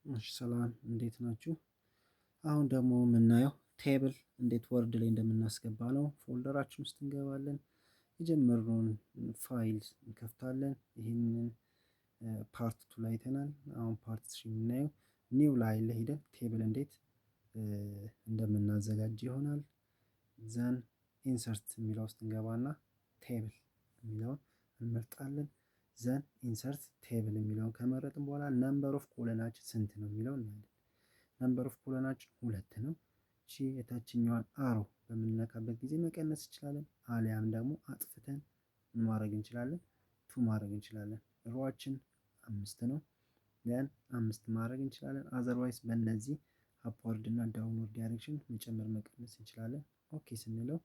እሺ ሰላም እንዴት ናችሁ? አሁን ደግሞ የምናየው ቴብል እንዴት ወርድ ላይ እንደምናስገባ ነው። ፎልደራችን ውስጥ እንገባለን። የጀመርነውን ፋይል እንከፍታለን። ይህንን ፓርት ቱ ላይ አይተናል። አሁን ፓርት ስሪ የምናየው ኒው ላይ ሄደን ቴብል እንዴት እንደምናዘጋጅ ይሆናል። ዘን ኢንሰርት የሚለው ውስጥ እንገባና ቴብል የሚለውን እንመርጣለን። ዘን ኢንሰርት ቴብል የሚለውን ከመረጥን በኋላ ነምበር ኦፍ ኮለናችን ስንት ነው የሚለውን እናያለን። ነምበር ኦፍ ኮለናችን 2 ነው። እቺ የታችኛዋን አሮ በምንነካበት ጊዜ መቀነስ እንችላለን፣ አሊያም ደግሞ አጥፍተን ማድረግ እንችላለን፣ ቱ ማድረግ እንችላለን። ሮዋችን 5 ነው። ያን 5 ማድረግ እንችላለን። አዘርዋይስ በእነዚህ አፕዋርድ እና ዳውንወርድ ዳይሬክሽን መጨመር መቀነስ እንችላለን። ኦኬ ስንለው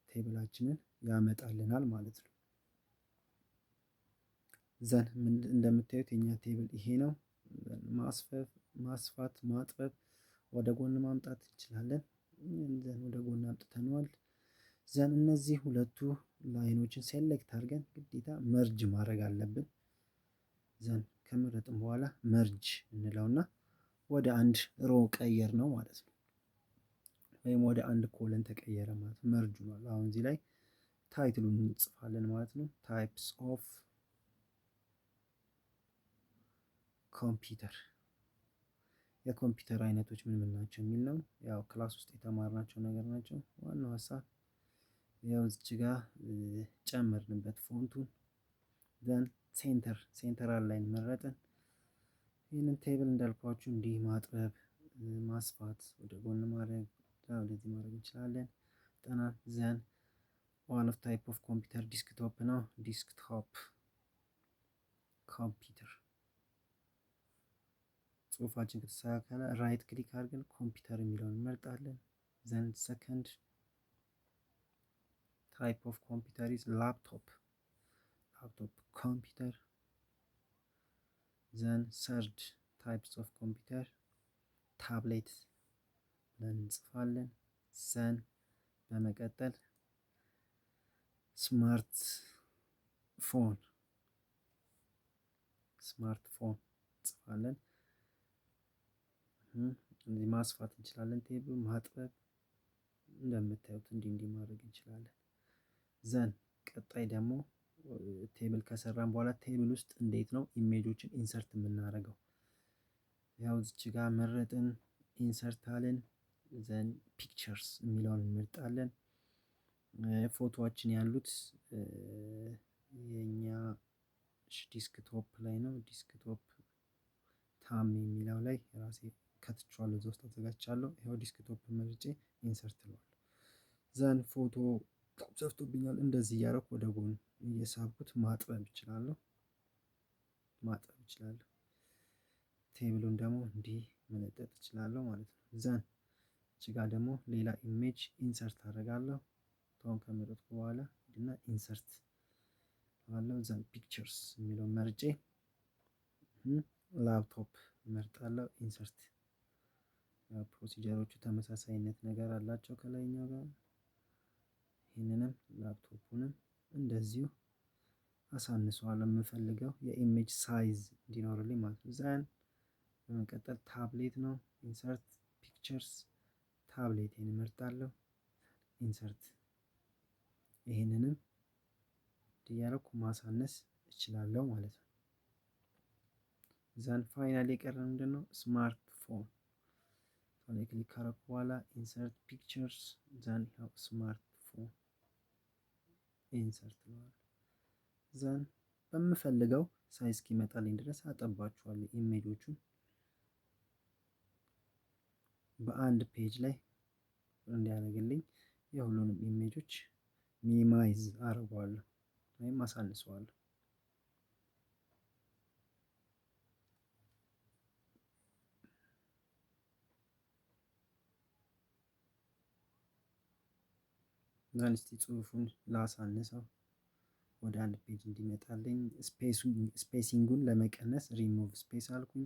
ቴብላችንን ያመጣልናል ማለት ነው። ዘን እንደምታዩት የኛ ቴብል ይሄ ነው። ማስፋት ማጥበብ ወደ ጎን ማምጣት እንችላለን። ዘን ወደ ጎን አምጥተነዋል። ዘን እነዚህ ሁለቱ ላይኖችን ሴሌክት አድርገን ግዴታ መርጅ ማድረግ አለብን። ዘን ከመረጥን በኋላ መርጅ እንለውና ወደ አንድ ሮ ቀየር ነው ማለት ነው። ወይም ወደ አንድ ኮለን ተቀየረ ማለት ነው። መርጅ ሆኗል። አሁን እዚህ ላይ ታይትሉን እንጽፋለን ማለት ነው። ታይፕስ ኦፍ ኮምፒውተር፣ የኮምፒውተር አይነቶች ምን ምን ናቸው የሚል ነው። ያው ክላስ ውስጥ የተማርናቸው ነገር ናቸው። ዋናው ሀሳብ ያው እዚህ ጋር ጨመርንበት ፎንቱን። ዘን ሴንተራል ላይን መረጥን። ይህንን ቴብል እንዳልኳችሁ እንዲህ ማጥበብ፣ ማስፋት፣ ወደ ጎን ማድረግ፣ ወደዚህ ማድረግ እንችላለን። ጠናን ዘን ዋን ኦፍ ታይፕ ኦፍ ኮምፒውተር ዲስክቶፕ ነው። ዲስክቶፕ ኮምፒውተር ጽሁፋችን ከተስተካከለ ራይት ክሊክ አድርገን ኮምፒውተር የሚለውን እንመርጣለን። ዘን ሰከንድ ታይፕ ኦፍ ኮምፒውተር ኢዝ ላፕቶፕ ኮምፒውተር። ዘን ሰርድ ታይፕስ ኦፍ ኮምፒውተር ታብሌት ብለን እንጽፋለን። ዘን በመቀጠል ስማርት ፎን እንጽፋለን። ማስፋት እንችላለን። ቴብል ማጥበብ እንደምታዩት እንዲህ ማድረግ እንችላለን። ዘን ቀጣይ ደግሞ ቴብል ከሰራን በኋላ ቴብል ውስጥ እንዴት ነው ኢሜጆችን ኢንሰርት የምናደርገው? ያው እዚች ጋር መረጥን፣ ኢንሰርት አለን። ዘን ፒክቸርስ የሚለውን እንመርጣለን። ፎቶዎችን ያሉት የኛ ዲስክቶፕ ላይ ነው። ዲስክቶፕ ታም የሚለው ላይ ራሴ ከትቼዋለሁ፣ እዛ ውስጥ አዘጋጅቻለሁ። ይኸው ዲስክቶፕ መርጬ ኢንሰርት እለዋለሁ። ዘን ፎቶ ሰፍቶብኛል። እንደዚህ እያደረኩ ወደ ጎን እየሳብኩት ማጥበብ እችላለሁ። ቴብሉን ደግሞ እንዲህ መለጠጥ እችላለሁ ማለት ነው። ዘን እዚህ ጋር ደግሞ ሌላ ኢሜጅ ኢንሰርት አደርጋለሁ። ፎቶውን ከመረጥኩ በኋላ እና ኢንሰርት አለው። ዘን ፒክቸርስ የሚለውን መርጬ ላፕቶፕ እመርጣለሁ። ኢንሰርት ፕሮሲጀሮቹ ተመሳሳይነት ነገር አላቸው ከላይኛው ጋር። ይህንንም ላፕቶፑንም እንደዚሁ አሳንሰዋለሁ የምፈልገው የኢሜጅ ሳይዝ እንዲኖርልኝ ማለት ነው። ዘን በመቀጠል ታብሌት ነው። ኢንሰርት ፒክቸርስ ታብሌቴን እመርጣለሁ። ኢንሰርት ይህንንም እያደረኩ ማሳነስ እችላለሁ ማለት ነው። ዘን ፋይናል የቀረን ምንድን ነው? ስማርት ፎን ላይ ክሊክ ካደረኩ በኋላ ኢንሰርት ፒክቸርስ ዘን ስማርት ፎን ኢንሰርት ነው። ዘን በምፈልገው ሳይዝ እስኪመጣልኝ ድረስ አጠባቸዋለሁ ኢሜጆቹን በአንድ ፔጅ ላይ እንዲያደርግልኝ የሁሉንም ኢሜጆች ሚኒማይዝ አደርገዋለሁ ወይም አሳንሰዋለሁ። ዘን እስቲ ጽሁፉን ላሳንሰው ወደ አንድ ፔጅ እንዲመጣልኝ። ስፔሲንጉን ለመቀነስ ሪሙቭ ስፔስ አልኩኝ።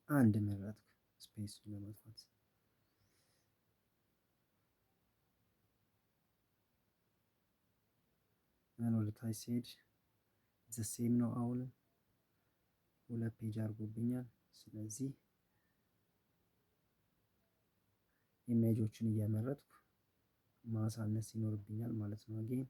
አንድ መረጥኩ ስፔሱን ለማጥፋት። ወደ ታች ሲሄድ ዘሴም ነው። አሁንም 2 ፔጅ አድርጎብኛል። ስለዚህ ኢሜጆችን እየመረጥኩ ማሳነስ ይኖርብኛል ማለት ነው። አጌን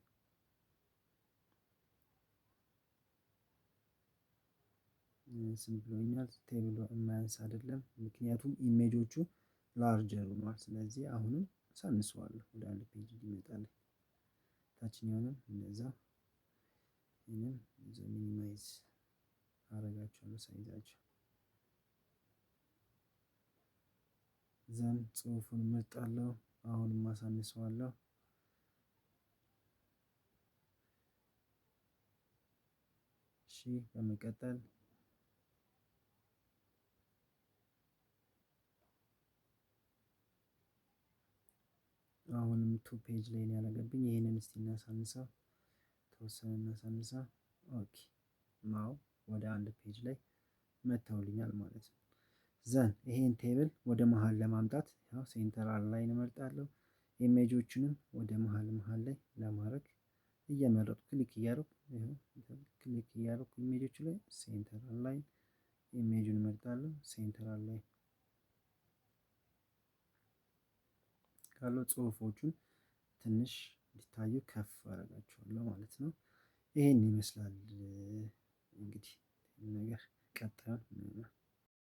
ስም ብሎኛል ቴብሉ የማያንስ አይደለም፣ ምክንያቱም ኢሜጆቹ ላርጀር ሆኗል። ስለዚህ አሁንም ሳንሰዋለሁ ወደ አንድ ፔጅ ይመጣል። ታችኛውንም እንደዛ ይህንም ሚኒማይዝ አረጋቸዋለሁ ሳይዛቸው። ዘን ጽሁፉን እመርጣለሁ። አሁንም አሳንሰዋለሁ። እሺ በመቀጠል አሁንም ቱ ፔጅ ላይ ነው ያደረገብኝ። ይህንን እስቲ እናሳንሰው፣ ተወሰነ እናሳንሰው። ኦኬ ናው ወደ አንድ ፔጅ ላይ መጥተውልኛል ማለት ነው። ዘን ይሄን ቴብል ወደ መሃል ለማምጣት ያው ሴንተራል ላይ እመርጣለሁ። ኢሜጆቹንም ወደ መሃል ላይ ለማድረግ እየመረጡ ክሊክ እያደረኩ ኢሜጆቹ ላይ ሴንተራል ላይ ኢሜጁን እመርጣለሁ። ሴንተራል ላይ ካለው ጽሁፎቹን ትንሽ እንዲታዩ ከፍ አደርጋቸዋለሁ ማለት ነው። ይሄን ይመስላል እንግዲህ ነገር ቀጣዩን